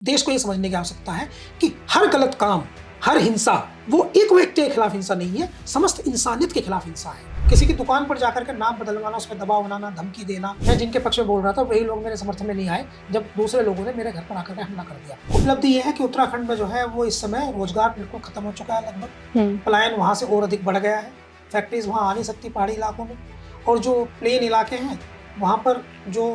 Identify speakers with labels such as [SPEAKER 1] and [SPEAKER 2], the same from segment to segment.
[SPEAKER 1] देश को ये समझने की आवश्यकता है कि हर गलत काम, हर हिंसा वो एक व्यक्ति के खिलाफ हिंसा नहीं है, समस्त इंसानियत के खिलाफ हिंसा है। किसी की दुकान पर जाकर के नाम बदलवाना, उसमें दबाव बनाना, धमकी देना। मैं जिनके पक्ष में बोल रहा था वही लोग मेरे समर्थन में नहीं आए जब दूसरे लोगों ने मेरे घर पर आकर के हमला कर दिया। उपलब्धि ये है कि उत्तराखंड में जो है वो इस समय रोजगार बिल्कुल खत्म हो चुका है लगभग। पलायन वहां से और अधिक बढ़ गया है। फैक्ट्रीज वहां आ नहीं सकती पहाड़ी इलाकों में, और जो प्लेन इलाके हैं वहां पर जो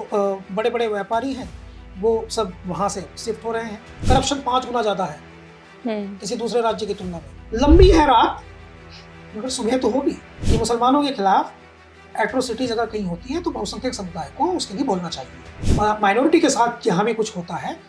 [SPEAKER 1] बड़े बड़े व्यापारी हैं वो सब वहां से शिफ्ट हो रहे हैं। करप्शन 5 गुना ज्यादा है किसी दूसरे राज्य की तुलना में। लंबी है रात मगर सुबह तो होगी। ये मुसलमानों के खिलाफ एट्रोसिटीज अगर कहीं होती है तो बहुसंख्यक समुदाय को उसके लिए बोलना चाहिए। माइनॉरिटी के साथ जहां भी कुछ होता है,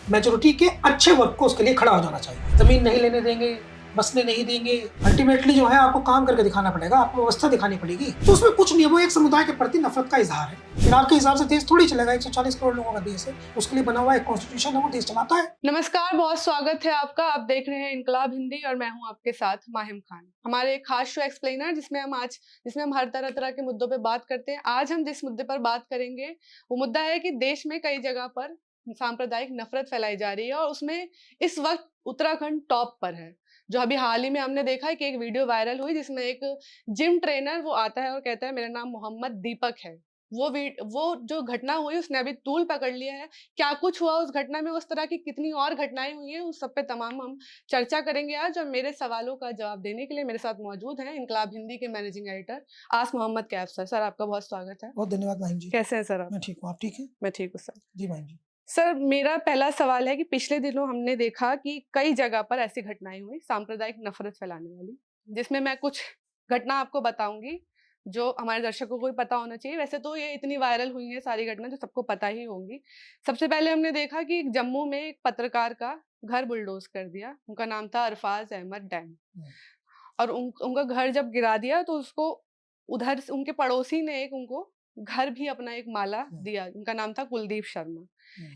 [SPEAKER 1] मेजोरिटी के अच्छे वर्ग को उसके लिए खड़ा हो जाना चाहिए। जमीन नहीं लेने देंगे, बसने नहीं देंगे। अल्टीमेटली जो है आपको काम करके दिखाना पड़ेगा, आपको व्यवस्था दिखानी पड़ेगी। तो उसमें कुछ नहीं है, वो एक समुदाय के प्रति नफरत का इजहार है। फिर आपके हिसाब से देश थोड़ी चलेगा। 140 करोड़ लोगों का देश है, उसके लिए बना हुआ एक कॉन्स्टिट्यूशन है, वो देश चलाता है।
[SPEAKER 2] नमस्कार, बहुत स्वागत है आपका। आप देख रहे हैं इनकलाब हिंदी और मैं हूं आपके साथ माहिम खान। हमारे एक खास शो एक्सप्लेनर जिसमें हम हर तरह तरह के मुद्दों पे बात करते हैं। आज हम जिस मुद्दे पर बात करेंगे वो मुद्दा है कि देश में कई जगह पर सांप्रदायिक नफरत फैलाई जा रही है और उसमें इस वक्त उत्तराखंड टॉप पर है। जो अभी हाल ही में हमने देखा है कि एक वीडियो वायरल हुई जिसमें एक जिम ट्रेनर वो आता है और कहता है मेरा नाम मोहम्मद दीपक है। वो जो घटना हुई उसने अभी तूल पकड़ लिया है। क्या कुछ हुआ उस घटना में, उस तरह की कितनी और घटनाएं हुई हैं, उस सब पे तमाम हम चर्चा करेंगे आज। और मेरे सवालों का जवाब देने के लिए मेरे साथ मौजूद हैं इनकलाब हिंदी के मैनेजिंग एडिटर आस मोहम्मद कैफ सर। सर आपका बहुत स्वागत है।
[SPEAKER 1] बहुत धन्यवाद माहिम जी।
[SPEAKER 2] कैसे हैं सर आप?
[SPEAKER 1] मैं ठीक हूँ, आप ठीक हैं?
[SPEAKER 2] मैं ठीक हूँ सर।
[SPEAKER 1] जी माहिम जी।
[SPEAKER 2] सर मेरा पहला सवाल है कि पिछले दिनों हमने देखा कि कई जगह पर ऐसी घटनाएं हुई सांप्रदायिक नफरत फैलाने वाली, जिसमें मैं कुछ घटना आपको बताऊंगी जो हमारे दर्शकों को भी पता होना चाहिए। वैसे तो ये इतनी वायरल हुई है सारी घटना जो सबको पता ही होंगी। सबसे पहले हमने देखा कि जम्मू में एक पत्रकार का घर बुलडोज कर दिया। उनका नाम था अरफाज अहमद डैन। और उनका घर जब गिरा दिया तो उसको उधर से उनके पड़ोसी ने एक उनको घर भी अपना एक माला दिया। उनका नाम था कुलदीप शर्मा।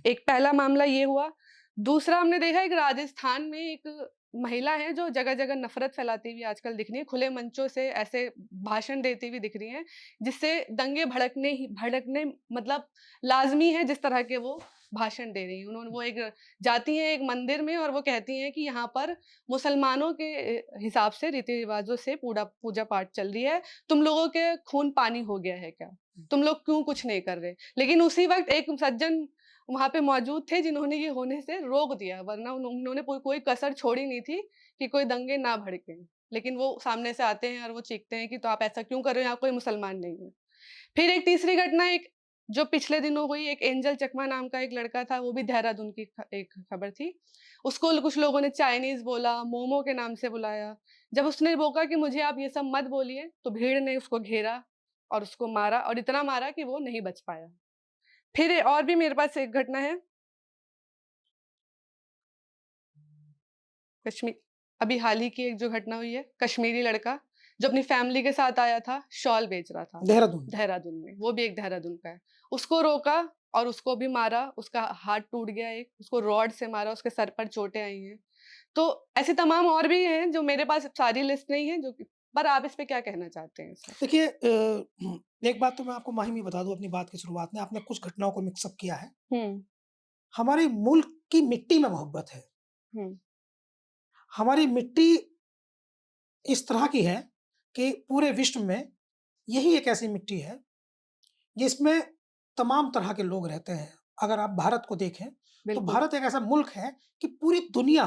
[SPEAKER 2] एक पहला मामला ये हुआ। दूसरा हमने देखा एक राजस्थान में एक महिला है जो जगह जगह नफरत फैलाती हुई आजकल दिख रही है, खुले मंचों से ऐसे भाषण देती हुई दिख रही है जिससे दंगे भड़कने मतलब लाजमी है जिस तरह के वो भाषण दे रही है। उन्होंने वो एक जाती हैं एक मंदिर में और वो कहती हैं कि यहाँ पर मुसलमानों के हिसाब से रीति रिवाजों से पूजा पाठ चल रही है। तुम लोगों के खून पानी हो गया है क्या? तुम लोग क्यों कुछ नहीं कर रहे? लेकिन उसी वक्त एक सज्जन वहां पे मौजूद थे जिन्होंने ये होने से रोक दिया, वरना उन्होंने कोई कसर छोड़ी नहीं थी कि कोई दंगे ना भड़के। लेकिन वो सामने से आते हैं और वो चीखते हैं कि तो आप ऐसा क्यों कर रहे हो, यहाँ कोई मुसलमान नहीं है। फिर एक तीसरी घटना एक जो पिछले दिनों हुई, एक एंजल चकमा नाम का एक लड़का था, वो भी देहरादून की एक खबर थी। उसको कुछ लोगों ने चाइनीज बोला, मोमो के नाम से बुलाया। जब उसने बोला कि मुझे आप ये सब मत बोलिए तो भीड़ ने उसको घेरा और उसको मारा, और इतना मारा कि वो नहीं बच पाया। फिर और भी मेरे पास एक घटना है कश्मीर। अभी हाल ही की एक जो घटना हुई है, कश्मीरी लड़का जो अपनी फैमिली के साथ आया था, शॉल बेच रहा था देहरादून में। वो भी एक देहरादून का है। उसको रोका और उसको भी मारा। उसका हाथ टूट गया, एक उसको रॉड से मारा, उसके सर पर चोटें आई हैं। तो ऐसे तमाम और भी हैं जो मेरे पास सारी लिस्ट नहीं है, जो पर आप इस पे क्या कहना चाहते हैं सर?
[SPEAKER 1] देखिए, एक बात तो मैं आपको माहिम ही बता दूं अपनी बात की शुरुआत में। आपने कुछ घटनाओं को मिक्सअप किया है।
[SPEAKER 2] हम्म।
[SPEAKER 1] हमारे मुल्क की मिट्टी में मोहब्बत है।
[SPEAKER 2] हम्म।
[SPEAKER 1] हमारी मिट्टी इस तरह की है कि पूरे विश्व में यही एक ऐसी मिट्टी है जिसमें तमाम तरह के लोग रहते हैं। अगर आप भारत को देखें तो
[SPEAKER 2] बिल्कुल।
[SPEAKER 1] भारत एक ऐसा मुल्क है कि पूरी दुनिया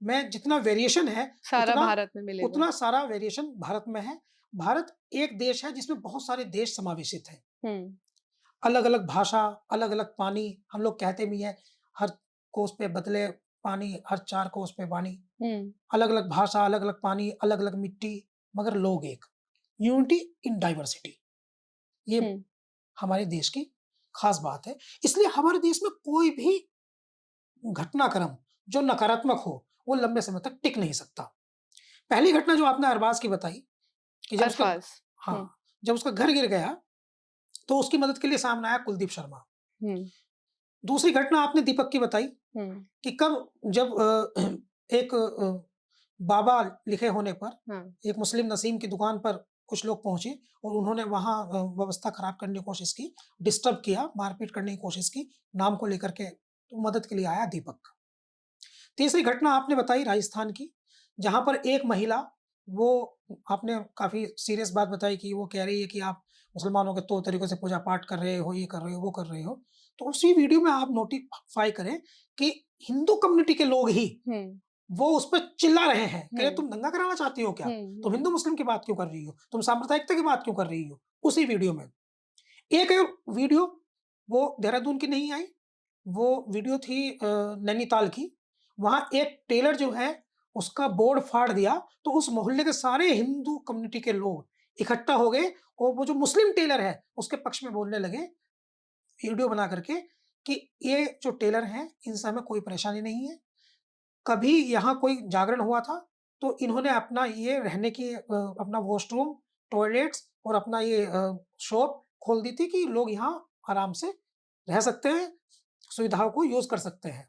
[SPEAKER 1] में जितना वेरिएशन है
[SPEAKER 2] सारा
[SPEAKER 1] उतना
[SPEAKER 2] भारत में मिलेगा।
[SPEAKER 1] उतना सारा वेरिएशन भारत में है। भारत एक देश है जिसमें बहुत सारे देश समावेशित हैं।
[SPEAKER 2] हम्म।
[SPEAKER 1] अलग-अलग भाषा, अलग-अलग पानी, हम लोग कहते भी हैं हर कोस पे बदले पानी, हर 4 कोस पे पानी।
[SPEAKER 2] हम्म।
[SPEAKER 1] अलग-अलग भाषा, अलग-अलग पानी, अलग-अलग मिट्टी, मगर लोग एक। यूनिटी इन डाइवर्सिटी, ये
[SPEAKER 2] हम्म।
[SPEAKER 1] हमारे देश की खास बात है। इसलिए हमारे देश में कोई भी घटनाक्रम जो नकारात्मक हो, वो लंबे समय तक टिक नहीं सकता। पहली घटना जो आपने अरबाज़ की बताई कि जब उसका
[SPEAKER 2] अल्फाज। हम्म।
[SPEAKER 1] हाँ, जब उसका घर गिर गया, तो उसकी मदद के लिए सामने आया कुलदीप शर्मा।
[SPEAKER 2] हम्म।
[SPEAKER 1] दूसरी घटना आपने दीपक की बताई
[SPEAKER 2] हम्म।
[SPEAKER 1] कि कब जब एक बाबा लिखे होने पर
[SPEAKER 2] हाँ।
[SPEAKER 1] एक मुस्लिम नसीम की दुकान पर कुछ लोग पहुँचे और उन्होंने वहाँ व्यवस्था खराब करने की कोशिश की, डिस्टर्ब किया, मारपीट करने की कोशिश की, नाम को लेकर के, तो मदद के लिए आया दीपक। तीसरी घटना आपने बताई राजस्थान की, जहाँ पर एक महिला, वो आपने काफ़ी सीरियस बात बताई कि वो कह रही है कि आप मुसलमानों के तौर तरीकों से पूजा पाठ कर रहे हो, ये कर रहे हो, वो कर रहे हो। तो उसी वीडियो में आप नोटिफ़ाई करें कि हिंदू कम्युनिटी के लोग ही
[SPEAKER 2] हुँ,
[SPEAKER 1] वो उस पे चिल्ला रहे हैं, कह रहे
[SPEAKER 2] हुँ,
[SPEAKER 1] तुम दंगा कराना चाहती हो क्या?
[SPEAKER 2] हुँ,
[SPEAKER 1] तुम
[SPEAKER 2] हुँ,
[SPEAKER 1] हिंदू-मुस्लिम की बात क्यों कर रही हो? तुम सांप्रदायिकता की बात क्यों कर रही हो? उसी वीडियो में। एक और वीडियो वो देहरादून की नहीं आई, वो वीडियो थी नैनीताल की। वहाँ एक टेलर जो है, उसका बोर्ड फाड़ दिया, तो उस मोहल्ले के सारे हिंदू कम्युनिटी के लोग इकट्ठा हो गए और वो जो मुस्लिम टेलर है, उसके पक्ष में बोलने लगे, वीडियो बना करके कि ये जो टेलर हैं, इनसे हमें कोई परेशानी नहीं है। कभी यहाँ कोई जागरण हुआ था, तो इन्होंने अपना ये रहने की अपना वॉशरूम, टॉयलेट्स और अपना ये शॉप खोल दी थी कि लोग यहाँ आराम से रह सकते हैं, सुविधाओं को यूज़ कर सकते हैं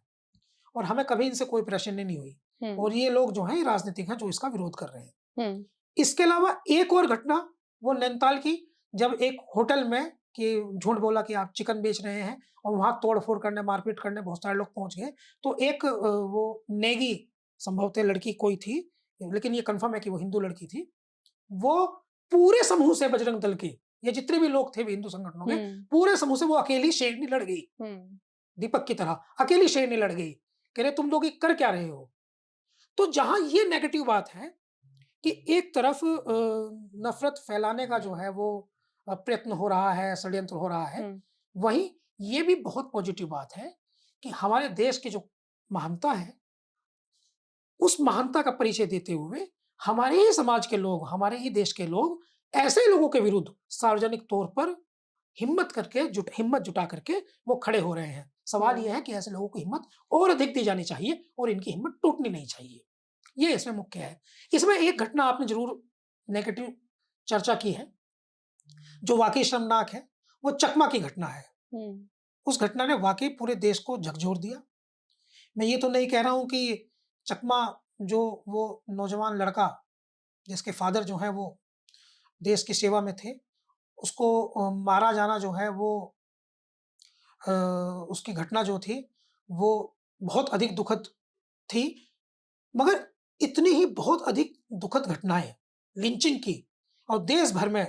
[SPEAKER 1] और हमें कभी इनसे कोई परेशानी नहीं हुई।
[SPEAKER 2] हुँ,
[SPEAKER 1] और ये लोग जो हैं, ये राजनीतिक हैं जो इसका विरोध कर रहे हैं।
[SPEAKER 2] हुँ,
[SPEAKER 1] इसके अलावा एक और घटना वो नैनीताल की, जब एक होटल में कि झूठ बोला कि आप चिकन बेच रहे हैं और वहाँ तोड़-फोड़ करने, मारपीट करने बहुत सारे लोग पहुँच गए। तो एक वो नेगी संभवतः लड़की कोई थी, लेकिन ये कन्फर्म है कि वो हिंदू लड़की थी। वो पूरे समूह से बजरंग दल के, ये जितने भी लोग थे हिंदू संगठनों के,
[SPEAKER 2] हुँ,
[SPEAKER 1] पूरे समूह से वो अकेली शेरनी लड़ गई,
[SPEAKER 2] हुँ,
[SPEAKER 1] दीपक की तरह, अकेली शेरनी लड़ गई। कह रहे तुम लोग ये कर क्या रहे हो? तो जहाँ ये नेगेटिव बात है कि एक तरफ नफ़रत फैलाने का जो है वो प्रयत्न हो रहा है, षड्यंत्र हो रहा है।
[SPEAKER 2] हुँ,
[SPEAKER 1] वहीं ये भी बहुत पॉज़िटिव बात है कि हमारे देश की जो महानता है, उस महानता का परिचय देते हुए हमारे ही समाज के लोग, हमारे ही देश के लोग ऐसे लोगों के विरुद्ध सार्वजनिक तौर पर हिम्मत जुटा करके वो खड़े हो रहे हैं। सवाल ये
[SPEAKER 2] हुँ,
[SPEAKER 1] है कि ऐसे लोगों को हिम्मत और अधिक दी जानी चाहिए और इनकी हिम्मत टूटनी नहीं चाहिए। ये इसमें मुख्य है। इसमें एक घटना आपने ज़रूर नेगेटिव चर्चा की है, जो वाक़ई शर्मनाक है, वो चकमा की घटना है।
[SPEAKER 2] हुँ,
[SPEAKER 1] उस घटना ने वाक़ई पूरे देश को झकझोर दिया। मैं ये तो नहीं कह रहा हूँ कि चकमा जो वो नौजवान लड़का जिसके फ़ादर जो हैं वो देश की सेवा में थे, उसको मारा जाना जो है वो अ, उसकी घटना जो थी, वो बहुत अधिक दुखद थी। मगर इतनी ही बहुत अधिक दुखद घटनाएँ लिंचिंग की और देश भर में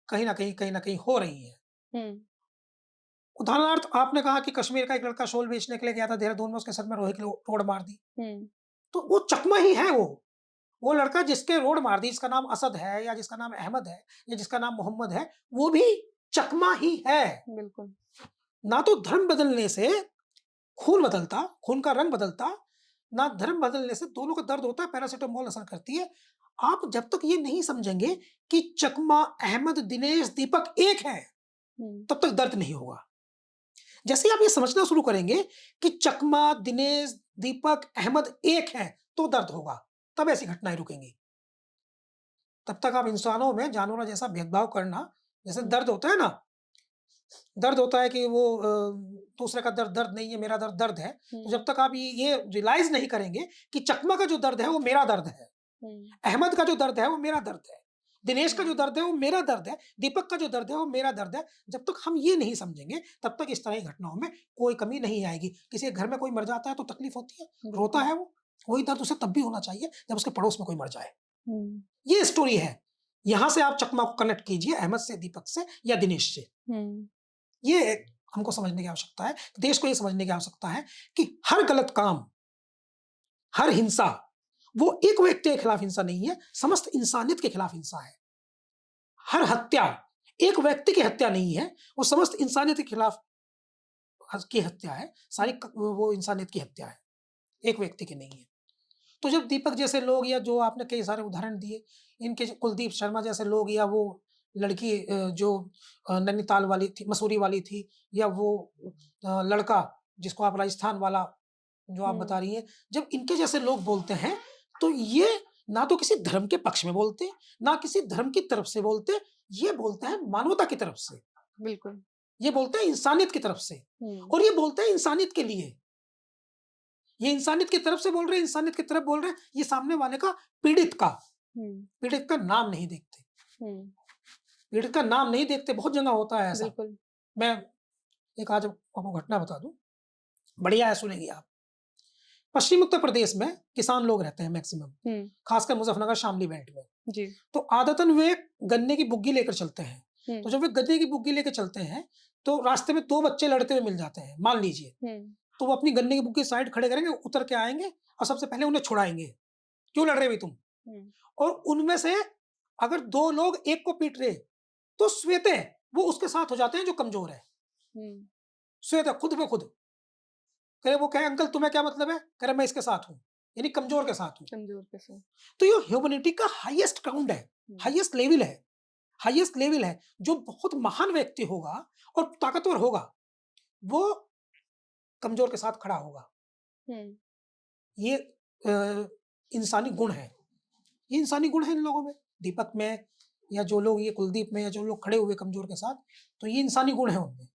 [SPEAKER 1] कहीं न कहीं हो रही हैं।
[SPEAKER 2] हुँ,
[SPEAKER 1] उदाहरणार्थ आपने कहा कि कश्मीर का एक लड़का शॉल बेचने के लिए गया था देहरादून में, उसके सर में लोहे की रोड मार दी।
[SPEAKER 2] हुँ,
[SPEAKER 1] तो वो चकमा ही है वो। वो लड़का जिसके रोड मार दी, जिसका नाम असद है या जिसका नाम अहमद है या जिसका नाम मोहम्मद है, वो भी चकमा ही है।
[SPEAKER 2] बिल्कुल।
[SPEAKER 1] ना तो धर्म बदलने से खून बदलता, खून का रंग बदलता, ना धर्म बदलने से दोनों का दर्द होता है, पैरासिटामोल असर करती है। आप जब तक ये नहीं समझेंगे कि चकमा, अहमद, दिनेश, दीपक एक हैं,
[SPEAKER 2] हुँ,
[SPEAKER 1] तब तक दर्द नहीं होगा। जैसे ही आप ये समझना शुरू करेंगे कि चकमा, दिनेश, दीपक, अहमद एक हैं, तो दर्द होगा, तब ऐसी घटनाएँ रुकेंगी। तब तक आप इंसानों में जानवरों जैसा भेदभाव करना, जैसे
[SPEAKER 2] हुँ,
[SPEAKER 1] दर्द होता है ना, दर्द होता है कि वो दूसरे का दर्द दर्द नहीं है, मेरा दर्द दर्द है। तो
[SPEAKER 2] हुँ,
[SPEAKER 1] जब तक आप ये रियलाइज़ नहीं करेंगे कि चकमा का जो दर्द है, वो मेरा दर्द है।
[SPEAKER 2] हुँ,
[SPEAKER 1] अहमद का जो दर्द है, वो मेरा दर्द है। दिनेश का जो
[SPEAKER 2] हुँ,
[SPEAKER 1] दर्द है, वो मेरा दर्द है। दीपक का जो दर्द है, वो मेरा दर्द है। जब तक हम ये नहीं समझेंगे, तब तक इस तरह की घटनाओं में कोई कमी नहीं आएगी। किसी के घर में कोई मर जाता है, तो तकलीफ़ होती है, रोता
[SPEAKER 2] बिल्कुल।
[SPEAKER 1] है वो। वही दर्द उसे तब भी होना चाहिए, जब उसके पड़ोस में कोई मर जाए।
[SPEAKER 2] हुँ,
[SPEAKER 1] ये स्टोरी है। यहाँ से आप चकमा को कनेक्ट कीजिए अहमद से, दीपक से या दिनेश से।
[SPEAKER 2] हुँ,
[SPEAKER 1] ये हमको समझने की आवश्यकता है। देश को ये समझने की आवश्यकता है कि हर गलत काम, हर हिंसा, वो एक व्यक्ति के खिलाफ हिंसा नहीं है, समस्त इंसानियत के खिलाफ हिंसा है। हर हत्या, एक व्यक्ति की हत्या नहीं है, वो समस्त इंसानियत के खिलाफ की हत्या है। सारी वो इंसानियत की हत्या है, एक व्यक्ति की नहीं है। तो जब दीपक जैसे लोग या जो आपने कई सारे उदाहरण दिए, इनके जो कुलदीप शर्मा जैसे लोग या वो लड़की जो नैनीताल वाली थी, मसूरी वाली थी या वो लड़का जिसको आप राजस्थान वाला जो आप बता
[SPEAKER 2] हुँ,
[SPEAKER 1] रही हैं, जब इनके जैसे लोग बोलते हैं, तो ये ना तो किसी धर्म के पक्ष में बोलते, ना किसी धर्म की तरफ से बोलते, ये बोलते हैं मानवता की तरफ से,
[SPEAKER 2] बिल्कुल।
[SPEAKER 1] ये बोलते हैं इंसानियत की तरफ से
[SPEAKER 2] हुँ,
[SPEAKER 1] और ये बोलते हैं इंसानियत के लिए। ये इंसानियत की तरफ से बोल रहे हैं, इंसानियत की तरफ बोल रहे हैं, ये सामने वाले का, पीड़ित का,
[SPEAKER 2] हुँ,
[SPEAKER 1] पीड़ित का नाम नहीं देखते।
[SPEAKER 2] हुँ,
[SPEAKER 1] पीड़ित का नाम नहीं देखते, बहुत जगह होता है ऐसा।
[SPEAKER 2] बिल्कुल।
[SPEAKER 1] मैं एक आज आपको घटना बता दूँ, बढ़िया है सुनेंगी आप। पश्चिम उत्तर प्रदेश में किसान लोग रहते हैं मैक्सिमम,
[SPEAKER 2] हम्म,
[SPEAKER 1] खासकर मुजफ्फरनगर शामली बेल्ट में।
[SPEAKER 2] जी।
[SPEAKER 1] तो आदतन वे गन्ने की बुग्गी लेकर चलते हैं। तो
[SPEAKER 2] हम्म,
[SPEAKER 1] जब वे गन्ने की बुग्गी लेकर चलते हैं, तो रास्ते में 2 बच्चे लड़ते हुए मिल जाते हैं, मान लीजिए।
[SPEAKER 2] हम्म,
[SPEAKER 1] तो वो अपनी गन्ने की बुग्गी साइड खड़े करेंगे, उतर के आएँगे और सबसे पहले उन्हें छुड़ाएँगे। क्यों लड़ रहे भाई तुम?
[SPEAKER 2] हम्म,
[SPEAKER 1] और उनमें से अगर 2 लोग एक को पीट रहे, तो स्वतः वो उसके साथ हो जाते हैं जो कमज़ोर है।
[SPEAKER 2] हम्म,
[SPEAKER 1] स्वतः खुद ब खुद। कहे वो कहे अंकल तुम्हें क्या मतलब है? कह रहा मैं इसके साथ हूँ, यानी कमज़ोर के साथ हूँ।
[SPEAKER 2] कमजोर के साथ।
[SPEAKER 1] तो ये ह्यूमैनिटी का हाईएस्ट ग्राउंड है,
[SPEAKER 2] हम्म,
[SPEAKER 1] हाईएस्ट लेवल है। हाईएस्ट लेवल है, जो बहुत महान व्यक्ति होगा और ताकतवर होगा, वो कमज़ोर के साथ खड़ा होगा।
[SPEAKER 2] हम्म,
[SPEAKER 1] ये इंसानी गुण है। ये इंसानी गुण है इन लोगों में, दीपक में या जो लोग ये कुलदीप में या जो लोग खड़े हुए कमज़ोर के साथ, तो ये इंसानी गुण है उनमें।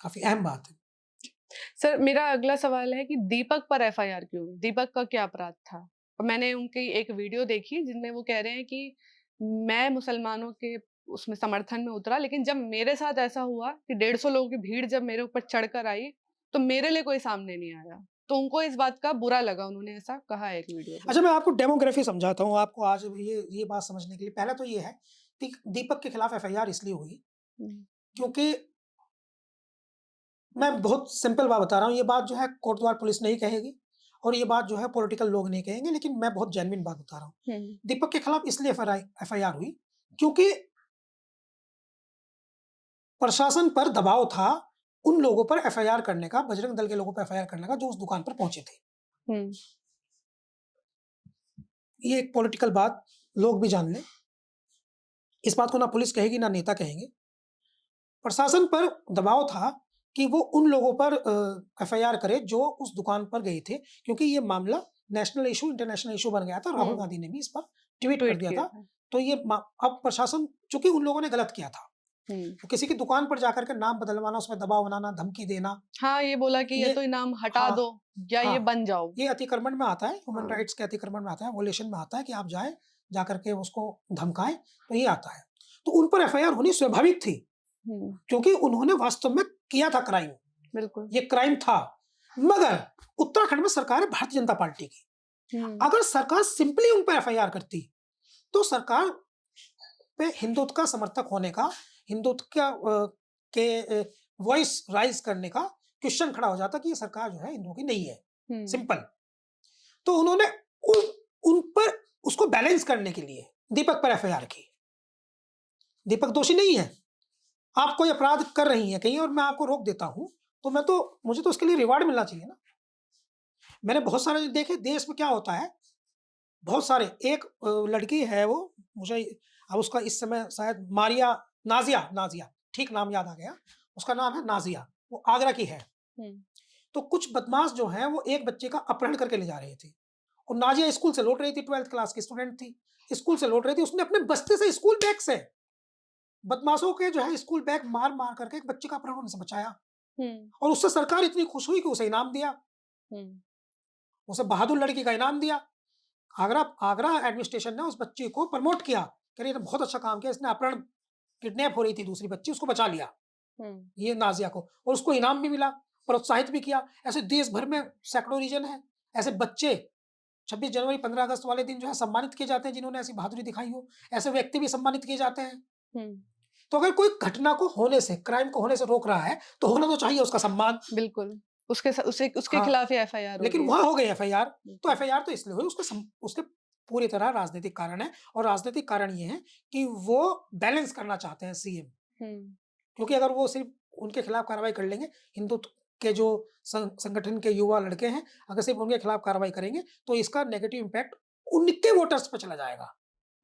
[SPEAKER 1] काफ़ी अहम बात है।
[SPEAKER 2] सर मेरा अगला सवाल है कि दीपक पर एफआईआर क्यों हुई? दीपक का क्या अपराध था? और मैंने उनकी एक वीडियो देखी जिनमें वो कह रहे हैं कि मैं मुसलमानों के उसमें समर्थन में उतरा, लेकिन जब मेरे साथ ऐसा हुआ कि 150 लोगों की भीड़ जब मेरे ऊपर चढ़कर आई, तो मेरे लिए कोई सामने नहीं आया। तो उनको इस बात का बुरा लगा, उन्होंने ऐसा कहा है एक वीडियो में।
[SPEAKER 1] अच्छा, मैं आपको डेमोग्राफी समझाता हूँ आपको आज ये बात समझने के लिए। पहला तो ये है कि दीपक के खिलाफ एफआईआर इसलिए हुई
[SPEAKER 2] हुँ,
[SPEAKER 1] क्योंकि मैं बहुत सिंपल बात बता रहा हूँ, ये बात जो है कोटद्वार पुलिस नहीं कहेगी और ये बात जो है पॉलिटिकल लोग नहीं कहेंगे, लेकिन मैं बहुत जेन्युइन बात बता रहा हूँ।
[SPEAKER 2] हुँ,
[SPEAKER 1] दीपक के खिलाफ इसलिए एफआईआर हुई क्योंकि प्रशासन पर दबाव था उन लोगों पर एफआईआर करने का, बजरंग दल के लोगों पर एफआईआर करने का जो उस दुकान पर पहुंचे थे।
[SPEAKER 2] हुँ,
[SPEAKER 1] ये एक पॉलिटिकल बात लोग भी जान लें। इस बात को ना पुलिस कहेगी ना नेता कहेंगे। प्रशासन पर दबाव था कि वो उन लोगों पर एफआईआर करे जो उस दुकान पर गए थे, क्योंकि ये मामला नेशनल इशू, इंटरनेशनल इशू बन गया था। राहुल
[SPEAKER 2] हुँ,
[SPEAKER 1] गांधी ने भी इस पर ट्वीट कर
[SPEAKER 2] ट्वीट
[SPEAKER 1] दिया
[SPEAKER 2] किया
[SPEAKER 1] था।
[SPEAKER 2] था।
[SPEAKER 1] तो ये अब प्रशासन, चूंकि उन लोगों ने गलत किया था,
[SPEAKER 2] हुँ,
[SPEAKER 1] तो किसी की दुकान पर जाकर के नाम बदलवाना, उसमें दबाव बनाना, धमकी देना,
[SPEAKER 2] हाँ, ये बोला कि ये
[SPEAKER 1] ये
[SPEAKER 2] तो इनाम हटा
[SPEAKER 1] हाँ,
[SPEAKER 2] दो या ये
[SPEAKER 1] हाँ,
[SPEAKER 2] बन जाओ।
[SPEAKER 1] ये अतिक्रमण में आता है, ह्यूमन
[SPEAKER 2] हाँ,
[SPEAKER 1] राइट्स के अतिक्रमण में आता है, वोलेशन में आता है कि आप जाएँ, जाकर के उसको धमकाएँ, तो ये आता है। तो उन पर एफआईआर होनी स्वाभाविक थी,
[SPEAKER 2] हुँ,
[SPEAKER 1] क्योंकि उन्होंने वास्तव में किया था क्राइम,
[SPEAKER 2] बिल्कुल।
[SPEAKER 1] ये क्राइम था। मगर उत्तराखंड में सरकार है भारतीय जनता पार्टी की।
[SPEAKER 2] हुँ,
[SPEAKER 1] अगर सरकार सिंपली उन पर एफआईआर करती, तो सरकार पे हिंदुत्व का समर्थक होने का, हिंदुत्व का वॉइस राइज़ करने का क्वेश्चन खड़ा हो जाता कि ये सरकार जो है हिंदुओं की नहीं है,
[SPEAKER 2] हुँ,
[SPEAKER 1] सिंपल। तो उन्होंने उन उन पर उसको बैलेंस करने के लिए दीपक पर एफआईआर की। दीपक दोषी नहीं है। आप कोई अपराध कर रही हैं कहीं और मैं आपको रोक देता हूँ, तो मुझे तो उसके लिए रिवार्ड मिलना चाहिए ना। मैंने बहुत सारे देखे देश में क्या होता है, बहुत सारे एक लड़की है वो, मुझे अब उसका इस समय शायद मारिया नाज़िया नाज़िया, ठीक नाम याद आ गया। उसका नाम है नाज़िया, वो आगरा की है।
[SPEAKER 2] हुँ,
[SPEAKER 1] तो कुछ बदमाश जो हैं वो एक बच्चे का अपहरण करके ले जा रहे थे और नाज़िया स्कूल से लौट रही थी, 12th क्लास की स्टूडेंट थी। स्कूल से लौट रही थी, उसने अपने बस्ते से, स्कूल बैग से बदमाशों के जो है स्कूल बैग मार-मार करके एक बच्चे का अपहरण होने से बचाया
[SPEAKER 2] हुँ,
[SPEAKER 1] और उससे सरकार इतनी खुश हुई कि उसे इनाम दिया।
[SPEAKER 2] हुँ,
[SPEAKER 1] उसे बहादुर लड़की का इनाम दिया। आगरा आगरा एडमिनिस्ट्रेशन ने उस बच्ची को प्रमोट किया, कह रही है बहुत अच्छा काम किया, इसने अपहरण, किडनैप हो रही थी दूसरी बच्ची, उसको बचा लिया,
[SPEAKER 2] हुँ,
[SPEAKER 1] ये नाज़िया को, और उसको इनाम भी मिला, प्रोत्साहित भी किया। ऐसे देश भर में सैकड़ों रीजन हैं, ऐसे बच्चे 26 जनवरी, 15 अगस्त वाले दिन जो है सम्मानित किए जाते हैं जिन्होंने ऐसी बहादुरी दिखाई हो, ऐसे व्यक्ति भी सम्मानित किए जाते हैं।
[SPEAKER 2] हुँ,
[SPEAKER 1] तो अगर कोई घटना को होने से, क्राइम को होने से रोक रहा है, तो होना तो चाहिए उसका सम्मान।
[SPEAKER 2] बिल्कुल। उसके
[SPEAKER 1] हाँ,
[SPEAKER 2] खिलाफ ही एफआईआर हो
[SPEAKER 1] लेकिन
[SPEAKER 2] रही है।
[SPEAKER 1] वहाँ हो गई एफआईआर, तो
[SPEAKER 2] बिल्कुल।
[SPEAKER 1] एफआईआर तो इसलिए हुई उसके पूरी तरह राजनीतिक कारण है और राजनीतिक कारण ये है कि वो बैलेंस करना चाहते हैं सीएम।
[SPEAKER 2] हुँ,
[SPEAKER 1] क्योंकि अगर वो सिर्फ़ उनके खिलाफ कार्रवाई कर लेंगे, हिंदुत्व के जो संगठन के युवा लड़के हैं, अगर सिर्फ़ उनके खिलाफ कार्रवाई करेंगे, तो इसका नेगेटिव इम्पैक्ट उनके वोटर्स पे चला जाएगा।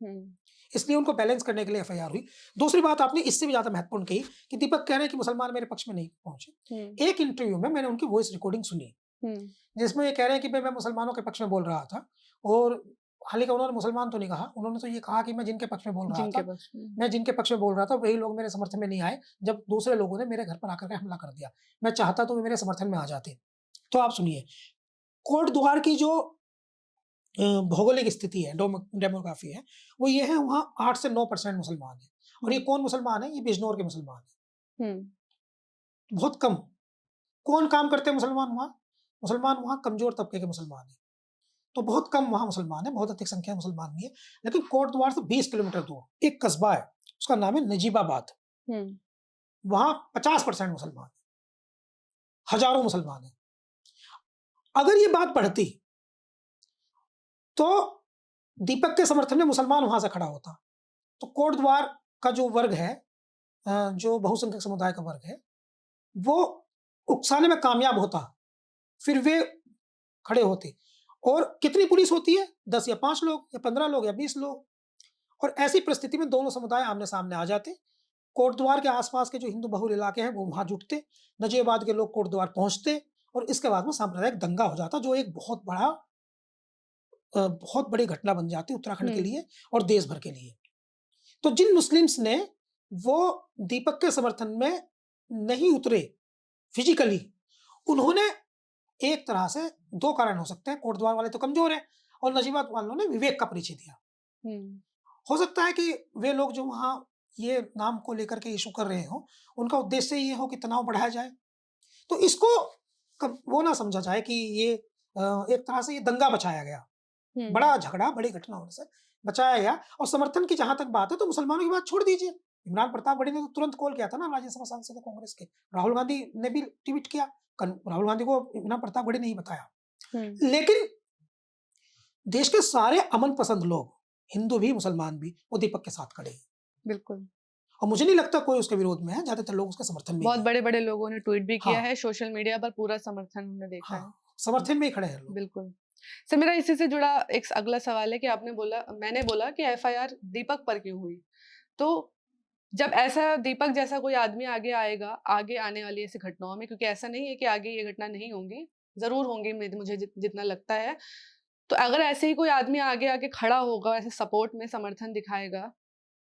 [SPEAKER 2] हुँ,
[SPEAKER 1] इसलिए उनको बैलेंस करने के लिए एफआईआर हुई। दूसरी बात आपने इससे भी ज़्यादा महत्वपूर्ण कही कि दीपक कह रहे हैं कि मुसलमान मेरे पक्ष में नहीं
[SPEAKER 2] हुँ,
[SPEAKER 1] पहुँचे। एक इंटरव्यू में मैंने उनकी वॉइस रिकॉर्डिंग सुनी,
[SPEAKER 2] हुँ,
[SPEAKER 1] जिसमें ये कह रहे हैं कि भई मैं मुसलमानों के पक्ष में बोल रहा था और हालाँकि उन्होंने मुसलमान तो नहीं कहा, उन्होंने तो ये कहा कि मैं जिनके पक्ष में बोल रहा
[SPEAKER 2] जिनके
[SPEAKER 1] था,
[SPEAKER 2] पक्ष में।
[SPEAKER 1] मैं जिनके पक्ष में बोल रहा था वही लोग मेरे समर्थन में नहीं आए, जब दूसरे लोगों ने मेरे घर पर आकर के हमला कर दिया। मैं चाहता तो वे मेरे समर्थन में आ जाते। तो आप सुनिए, कोटद्वार की जो भौगोलिक स्थिति है, डेमोग्राफी है, वो ये है वहाँ 8 से 9% मुसलमान हैं और ये
[SPEAKER 2] हुँ,
[SPEAKER 1] कौन मुसलमान है? ये बिजनौर के मुसलमान हैं,
[SPEAKER 2] हुँ,
[SPEAKER 1] बहुत कम। कौन काम करते हैं मुसलमान वहाँ? मुसलमान वहाँ कमजोर तबके के मुसलमान हैं, तो बहुत कम वहाँ मुसलमान है, बहुत अधिक संख्या में मुसलमान नहीं है। लेकिन कोटद्वार से 20 किलोमीटर दूर एक कस्बा है, उसका नाम है नजीबाबाद। वहाँ 50% मुसलमान है, हजारों मुसलमान है। अगर ये बात बढ़ती तो दीपक के समर्थन में मुसलमान वहां से खड़ा होता, तो कोटद्वार का जो वर्ग है, जो बहुसंख्यक समुदाय का वर्ग है, वो उकसाने में कामयाब होता, फिर वे खड़े होते। और कितनी पुलिस होती है? 10 या 5 लोग या 15 लोग या 20 लोग। और ऐसी परिस्थिति में दोनों समुदाय आमने सामने आ जाते। कोटद्वार के आसपास के जो हिंदू बहुल इलाके हैं वो वहां जुटते, नजीबाबाद के लोग कोटद्वार पहुंचते, और इसके बाद में सांप्रदायिक दंगा हो जाता, जो एक बहुत बड़ी घटना बन जाती उत्तराखंड के लिए और देश भर के लिए। तो जिन मुस्लिम्स ने वो दीपक के समर्थन में नहीं उतरे फिजिकली, उन्होंने एक तरह से 2 कारण हो सकते हैं। कोटद्वार वाले तो कमजोर हैं और नजीबाबाद वालों ने विवेक का परिचय दिया। हो सकता है कि वे लोग जो वहां ये नाम को लेकर के इशू कर रहे हो, उनका उद्देश्य ये हो कि तनाव बढ़ाया जाए। तो इसको वो ना समझा जाए कि ये एक तरह से ये दंगा बचाया गया, बड़ा झगड़ा, बड़ी घटना होने से बचाया गया। और समर्थन की जहां तक बात है, तो मुसलमानों की बात छोड़ दीजिए। इमरान प्रतापगढ़ी ने तो तुरंत कॉल किया था ना, राज्यसभा सांसद कांग्रेस के। राहुल गांधी ने भी ट्वीट किया। राहुल गांधी को इमरान प्रतापगढ़ी ने ही बताया। लेकिन देश के सारे अमन पसंद लोग, हिंदू भी मुसलमान भी, वो दीपक के साथ खड़े हैं।
[SPEAKER 2] बिल्कुल।
[SPEAKER 1] और मुझे नहीं लगता कोई उसके विरोध में है, ज्यादातर लोग उसके समर्थन में।
[SPEAKER 2] बहुत बड़े-बड़े लोगों ने ट्वीट भी किया
[SPEAKER 1] हाँ,
[SPEAKER 2] है, सोशल मीडिया पर पूरा समर्थन हमने देखा है।
[SPEAKER 1] समर्थन में ही खड़े हैं लोग।
[SPEAKER 2] बिल्कुल। सर, मेरा इसी से जुड़ा एक अगला सवाल है कि मैंने बोला कि एफआईआर दीपक पर क्यों हुई? तो जब ऐसा दीपक जैसा कोई आदमी आगे आएगा, आगे आने वाली ऐसी घटनाओं में, क्योंकि ऐसा नहीं है कि आगे ये घटना नहीं होंगी, ज़रूर होंगी, मुझे जितना लगता है। तो अगर ऐसे ही कोई आदमी आगे आके खड़ा होगा, ऐसे सपोर्ट में समर्थन दिखाएगा,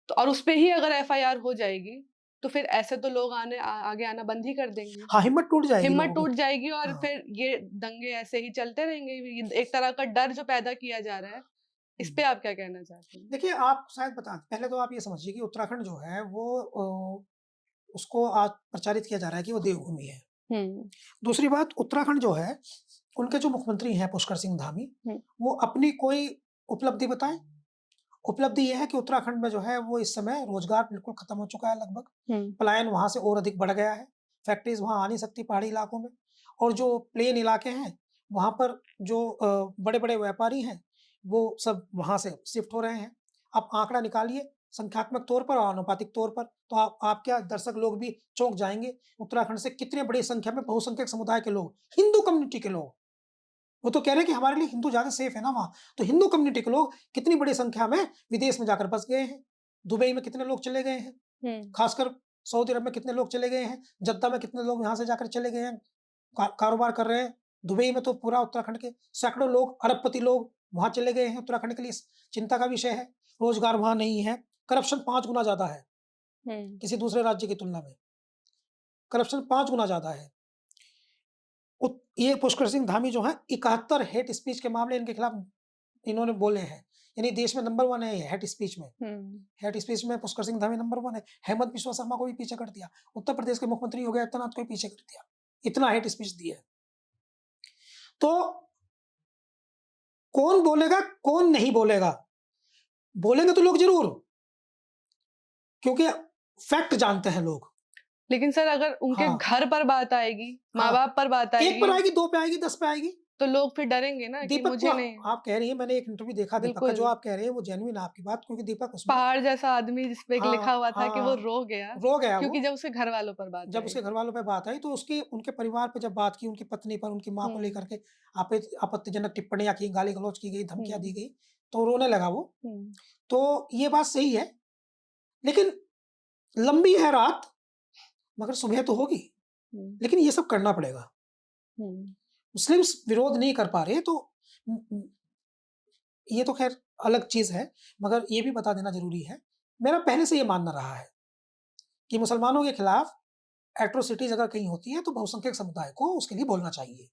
[SPEAKER 2] तो और उसपे ही अगर एफआईआर हो जाएगी, तो फिर ऐसे तो लोग आगे आना बंद ही कर देंगे।
[SPEAKER 1] हाँ, हिम्मत टूट जाएगी
[SPEAKER 2] हिम्मत
[SPEAKER 1] लोगों की।
[SPEAKER 2] टूट जाएगी और
[SPEAKER 1] हाँ।
[SPEAKER 2] फिर ये दंगे ऐसे ही चलते रहेंगे। ये एक तरह का डर जो पैदा किया जा रहा है, इस पे आप क्या कहना चाहते हैं?
[SPEAKER 1] देखिए, आप शायद पहले तो आप ये समझिए कि उत्तराखंड जो है वो उसको आज प्रचारित किया जा रहा है कि वो देवभूमि है। दूसरी बात, उत्तराखंड जो है, उनके जो मुख्यमंत्री हैं पुष्कर सिंह धामी, वो अपनी कोई उपलब्धि बताएं। उपलब्धि ये है कि उत्तराखंड में जो है वो इस समय रोजगार बिल्कुल खत्म हो चुका है लगभग। पलायन वहां से और अधिक बढ़ गया है। फैक्ट्रीज वहां आ नहीं सकती पहाड़ी इलाकों में। और जो प्लेन इलाके हैं, वहां पर जो बड़े बड़े व्यापारी हैं, वो सब वहां से शिफ्ट हो रहे हैं। आप आंकड़ा निकालिए संख्यात्मक तौर पर और आनुपातिक तौर पर, तो आप क्या दर्शक लोग भी चौंक जाएंगे। उत्तराखंड से कितने बड़ी संख्या में बहुसंख्यक समुदाय के लोग, हिंदू कम्युनिटी के लोग, वो तो कह रहे हैं कि हमारे लिए हिंदू ज्यादा सेफ है ना वहाँ। तो हिंदू कम्युनिटी के लोग कितनी बड़ी संख्या में विदेश में जाकर बस गए हैं। दुबई में कितने लोग चले गए हैं, खासकर सऊदी अरब में कितने लोग चले गए हैं, जद्दा में कितने लोग यहाँ से जाकर चले गए हैं, कारोबार कर रहे हैं। दुबई में तो पूरा उत्तराखंड के सैकड़ों लोग, अरबपति लोग वहां चले गए हैं। उत्तराखंड के लिए चिंता का विषय है। रोजगार वहां नहीं है। करप्शन 5 गुना ज्यादा है किसी दूसरे राज्य की तुलना में। करप्शन 5 गुना ज्यादा है। ये पुष्कर सिंह धामी जो है 71 हेट स्पीच के मामले इनके खिलाफ इन्होंने बोले हैं। यानी देश में नंबर 1 है हेट स्पीच में। हेट स्पीच में पुष्कर सिंह धामी नंबर 1 है। हेमंत बिश्वा शर्मा को भी पीछे कर दिया। उत्तर प्रदेश के मुख्यमंत्री योगी आदित्यनाथ को भी पीछे कर दिया। इतना हेट स्पीच दिया है। तो कौन बोलेगा, कौन नहीं बोलेगा? बोलेंगे तो लोग जरूर, क्योंकि फैक्ट जानते हैं लोग।
[SPEAKER 2] लेकिन सर, अगर उनके घर पर बात आएगी, माँ-बाप पर बात आएगी,
[SPEAKER 1] 1 पर आएगी, 2 पे आएगी, 10 पे आएगी,
[SPEAKER 2] तो लोग फिर डरेंगे ना कि
[SPEAKER 1] दीपक
[SPEAKER 2] मुझे
[SPEAKER 1] को
[SPEAKER 2] नहीं।
[SPEAKER 1] आप कह रही हैं, मैंने एक इंटरव्यू देखा दीपक का, जो आप कह रहे हैं वो जेन्युइन है आपकी बात, क्योंकि दीपक उसमें
[SPEAKER 2] पहाड़ जैसा आदमी जिसपे एक लिखा हुआ था कि वो रो गया क्योंकि जब उसके घर वालों पर बात
[SPEAKER 1] जब उसके घर वालों पे बात आई, तो उसकी उनके परिवार पे जब बात की, उनकी पत्नी पर, उनकी माँ को लेकर के आपत्तिजनक टिप्पणियां की, गाली गलौज की गई, धमकियां दी गई, तो रोने लगा वो। तो ये बात सही है, लेकिन लंबी है रात मगर सुबह तो होगी। लेकिन ये सब करना पड़ेगा। मुस्लिम्स विरोध नहीं कर पा रहे, तो ये तो खैर अलग चीज है, मगर ये भी बता देना जरूरी है। मेरा पहले से ये मानना रहा है कि मुसलमानों के खिलाफ एट्रोसिटीज अगर कहीं होती है, तो बहुसंख्यक समुदाय को उसके लिए बोलना चाहिए।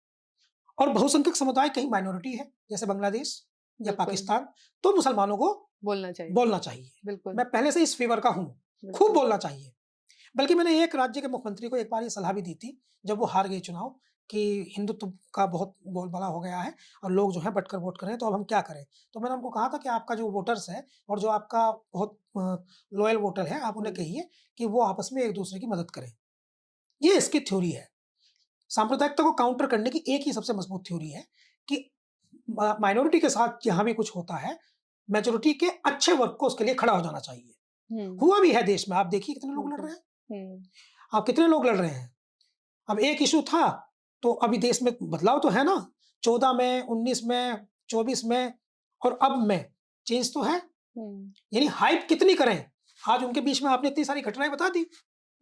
[SPEAKER 1] और बहुसंख्यक समुदाय कहीं माइनॉरिटी है, जैसे बांग्लादेश या पाकिस्तान, तो मुसलमानों को बोलना चाहिए।
[SPEAKER 2] बिल्कुल।
[SPEAKER 1] मैं पहले से इस फेवर का हूँ, खूब बोलना चाहिए। बल्कि मैंने एक राज्य के मुख्यमंत्री को एक बार ये सलाह भी दी थी, जब वो हार गए चुनाव, कि हिंदुत्व का बहुत बोलबाला हो गया है और लोग जो है बँट कर वोट कर रहे हैं, तो अब हम क्या करें? तो मैंने उनको कहा था कि आपका जो वोटर्स है और जो आपका बहुत लॉयल वोटर है, आप उन्हें
[SPEAKER 2] हुँ,
[SPEAKER 1] कहिए कि वो आपस में एक-दूसरे की मदद करें। ये इसकी थ्योरी है। सांप्रदायिकता को काउंटर करने की एक ही सबसे मजबूत थ्योरी है कि माइनॉरिटी के साथ जहाँ भी कुछ होता है, मेजॉरिटी के अच्छे वर्ग को उसके लिए खड़ा हो जाना चाहिए।
[SPEAKER 2] हुँ,
[SPEAKER 1] हुआ भी है देश में, आप देखिए कितने लोग लड़
[SPEAKER 2] बिल्कुल।
[SPEAKER 1] रहे हैं।
[SPEAKER 2] हुँ,
[SPEAKER 1] आप कितने लोग लड़ रहे हैं। अब एक इश्यू था, तो अभी देश में बदलाव तो है ना, 14 में, 19 में, 24 में और अब में, चेंज तो है।
[SPEAKER 2] हुँ,
[SPEAKER 1] यानी हाइप कितनी करें? आज उनके बीच में आपने इतनी सारी घटनाएँ बता दी,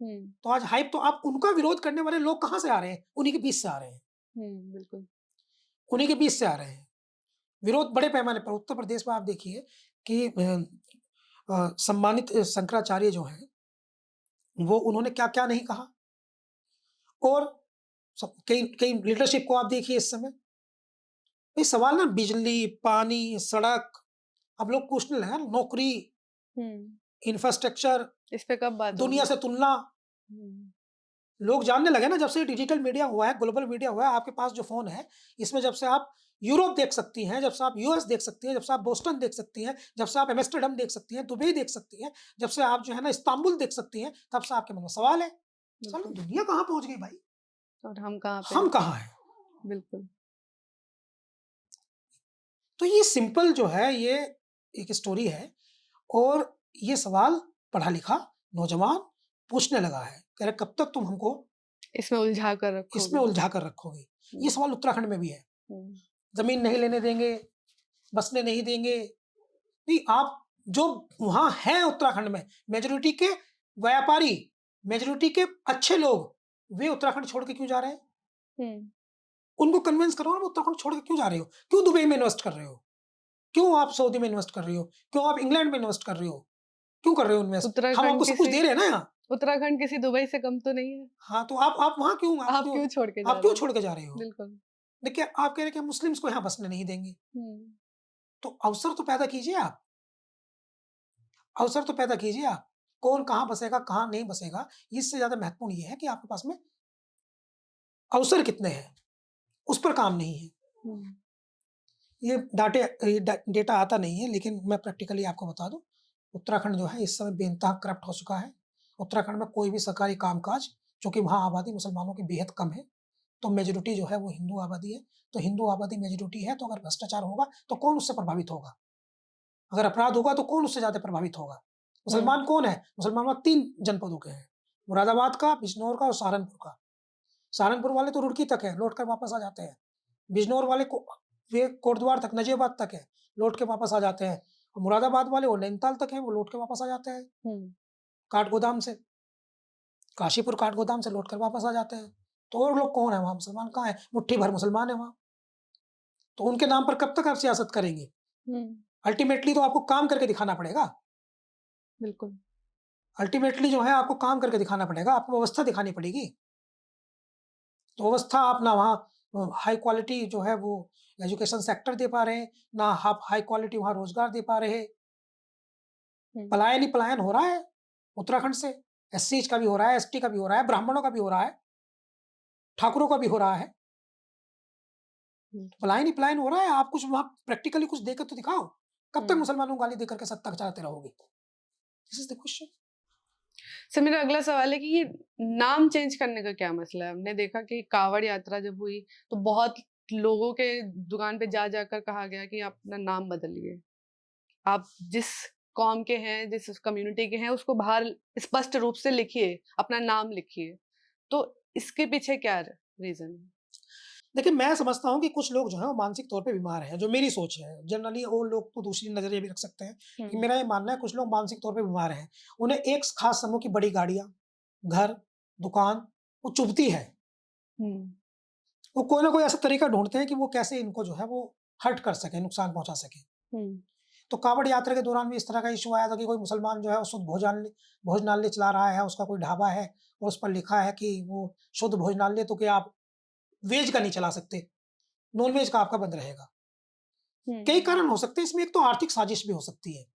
[SPEAKER 2] हुँ,
[SPEAKER 1] तो आज हाइप तो आप उनका विरोध करने वाले लोग कहाँ से आ रहे हैं? उन्हीं के बीच से आ रहे हैं।
[SPEAKER 2] हुँ, बिल्कुल।
[SPEAKER 1] उन्हीं के बीच से आ रहे हैं। विरोध बड़े पैमाने पर उत्तर प्रदेश में आप देखिए कि सम्मानित शंकराचार्य जो हैं, वो उन्होंने क्या-क्या नहीं कहा और सब कई कई लीडरशिप को आप देखिए इस समय। ये सवाल ना बिजली, पानी, सड़क अब लोग पूछने लगे हैं नौकरी,
[SPEAKER 2] हुँ,
[SPEAKER 1] इंफ्रास्ट्रक्चर,
[SPEAKER 2] इस पे कब बात
[SPEAKER 1] दुनिया
[SPEAKER 2] होगी?
[SPEAKER 1] से तुलना।
[SPEAKER 2] हुँ,
[SPEAKER 1] लोग जानने लगे ना जब से डिजिटल मीडिया हुआ है, ग्लोबल मीडिया हुआ है, आपके पास जो फ़ोन है, इसमें जब से आप यूरोप देख सकती हैं, जब से आप यूएस देख सकती हैं, जब से आप बोस्टन देख सकती हैं, जब से आप एम्स्टर्डम देख सकती हैं, दुबई देख सकती हैं, जब से आप जो है ना इस्तांबुल देख सकती हैं, तब से आपके मन में सवाल है, साला
[SPEAKER 2] बिल्कुल।
[SPEAKER 1] दुनिया कहाँ पहुँच गई भाई?
[SPEAKER 2] और हम कहाँ पे
[SPEAKER 1] हम
[SPEAKER 2] हैं?
[SPEAKER 1] कहाँ हैं?
[SPEAKER 2] बिल्कुल।
[SPEAKER 1] तो ये सिंपल जो है ये एक स्टोरी है और ये सवाल पढ़ा-लिखा नौजवान पूछने लगा है, कह रहे कब तक तुम हमको
[SPEAKER 2] इसमें उलझा कर
[SPEAKER 1] इसमें
[SPEAKER 2] रखोगे।
[SPEAKER 1] उलझा कर रखोगे? ये
[SPEAKER 2] हुँ,
[SPEAKER 1] सवाल उत्तराखंड में भी है।
[SPEAKER 2] हुँ,
[SPEAKER 1] ज़मीन नहीं लेने देंगे, बसने नहीं देंगे। नहीं, आप जो वहाँ हैं उत्तराखंड में, मेजॉरिटी के व्यापारी, मेजॉरिटी के अच्छे लोग, वे उत्तराखंड छोड़ के क्यों जा रहे हैं?
[SPEAKER 2] हुँ,
[SPEAKER 1] उनको कन्विंस करो ना, वो उत्तराखंड छोड़ के क्यों जा रहे हो? क्यों दुबई में इन्वेस्ट कर रहे हो? क्यों आप सऊदी में इन्वेस्ट कर रही हो? क्यों आप इंग्लैंड में इन्वेस्ट कर रही हो? क्यों कर रहे हो इन्वेस्ट? हम
[SPEAKER 2] उत्तराखंड
[SPEAKER 1] आपको सब कुछ
[SPEAKER 2] किसी
[SPEAKER 1] दे रहे हैं ना यहाँ।
[SPEAKER 2] उत्तराखंड किसी दुबई से कम तो नहीं है?
[SPEAKER 1] हाँ, तो आप वहाँ क्यों
[SPEAKER 2] आप क्यों छोड़ के जा
[SPEAKER 1] आप क्यों
[SPEAKER 2] रहे हो?
[SPEAKER 1] छोड़ के जा रहे हो?
[SPEAKER 2] बिल्कुल।
[SPEAKER 1] देखिए, आप कह रहे हैं कि हम मुस्लिम्स को यहाँ बसने नहीं देंगे,
[SPEAKER 2] हुँ,
[SPEAKER 1] तो अवसर तो पैदा कीजिए आप। अवसर तो पैदा कीजिए आप। कौन कहाँ बसेगा, कहाँ नहीं बसेगा, इससे ज़्यादा महत्वपूर्ण ये है कि आपके पास में अवसर कितने हैं, उस पर काम नहीं है।
[SPEAKER 2] हुँ,
[SPEAKER 1] ये डेटा आता नहीं है, लेकिन मैं प्रैक्टिकली आपको बता दूँ, उत्तराखंड जो है इस समय बेइंतहा करप्ट हो चुका है। उत्तराखंड में कोई भी सरकारी काम-काज चूँकि वहाँ आबादी मुसलमानों की बेहद कम है, तो मेजॉरिटी जो है वो हिंदू आबादी है। तो हिंदू आबादी मेजॉरिटी है, तो अगर भ्रष्टाचार होगा, तो कौन उससे प्रभावित होगा? अगर अपराध होगा, तो कौन उससे ज़्यादा प्रभावित होगा?
[SPEAKER 2] हुँ,
[SPEAKER 1] मुसलमान कौन है? मुसलमान वहाँ 3 जनपदों के हैं, मुरादाबाद का, बिजनौर का और सहारनपुर का। सहारनपुर वाले तो रुड़की तक है, लौट कर वापस आ जाते हैं। बिजनौर वाले को वे कोटद्वार तक, नजीबाबाद तक है, लौट के वापस आ जाते हैं। और मुरादाबाद वाले वो नैनीताल तक हैं, वो लौट के वापस आ जाते हैं,
[SPEAKER 2] हुँ,
[SPEAKER 1] काठगोदाम से। काशीपुर काठगोदाम से लौट कर वापस आ जाते हैं। तो और लोग कौन है वहाँ? मुसलमान कहाँ हैं? मुट्ठी भर मुसलमान है वहाँ। तो उनके नाम पर कब तक आप सियासत करेंगे?
[SPEAKER 2] हुँ,
[SPEAKER 1] अल्टीमेटली तो आपको काम करके दिखाना पड़ेगा।
[SPEAKER 2] बिल्कुल।
[SPEAKER 1] अल्टीमेटली जो है आपको काम करके दिखाना पड़ेगा, आपको व्यवस्था दिखानी पड़ेगी। तो व्यवस्था आप ना वहाँ हाई क्वालिटी जो है वो एजुकेशन सेक्टर दे पा रहे हैं, ना आप हाई क्वालिटी वहाँ रोज़गार दे पा रहे।
[SPEAKER 2] हुँ,
[SPEAKER 1] पलायन ही पलायन हो रहा है उत्तराखंड से। एससीज का भी हो रहा है, एसटी का भी हो रहा है, ब्राह्मणों का भी हो रहा है, ठाकुरों का भी हो रहा है।
[SPEAKER 2] हुँ,
[SPEAKER 1] पलायन ही पलायन हो रहा है, आप कुछ वहाँ प्रैक्टिकली कुछ देकर तो दिखाओ। कब तक
[SPEAKER 2] हुँ।
[SPEAKER 1] मुसलमानों को गाली देकर के सत्ता चलाते रहोगे? This is the question.
[SPEAKER 2] Sir मेरा अगला सवाल है कि ये नाम चेंज करने का क्या मसला है? हमने देखा कि काँवड़ यात्रा जब हुई, तो बहुत लोगों के दुकान पे जा जाकर कहा गया कि आप अपना नाम बदलिए। आप जिस कौम के हैं, जिस कम्युनिटी के हैं, उसको बाहर स्पष्ट रूप से लिखिए, अपना नाम लिखिए। तो इसके पीछे क्या र रीज़न है?
[SPEAKER 1] देखिए, मैं समझता हूँ कि कुछ लोग जो हैं वो मानसिक तौर पे बीमार हैं, जो मेरी सोच है। जनरली वो लोग तो दूसरी नज़रिए भी रख सकते हैं। लेकिन
[SPEAKER 2] हुँ,
[SPEAKER 1] मेरा ये मानना है कुछ लोग मानसिक तौर पे बीमार हैं। उन्हें एक ख़ास समूह की बड़ी गाड़ियाँ, घर, दुकान वो चुभती है।
[SPEAKER 2] हुँ,
[SPEAKER 1] वो कोई ना कोई ऐसा तरीका ढूँढते हैं कि वो कैसे इनको जो है वो हर्ट कर सकें, नुकसान पहुँचा सकें।
[SPEAKER 2] हुँ,
[SPEAKER 1] तो काँवड़ यात्रा के दौरान भी इस तरह का इश्यू आया था कि कोई मुसलमान जो है वो शुद्ध भोजनालय चला रहा है, उसका कोई ढाबा है और उस पर लिखा है कि वो शुद्ध भोजनालय तो क्या आप वेज का नहीं चला सकते, नॉन-वेज का आपका बंद रहेगा।
[SPEAKER 2] हुँ,
[SPEAKER 1] कई कारण हो सकते हैं इसमें, एक तो आर्थिक साजिश भी हो सकती है।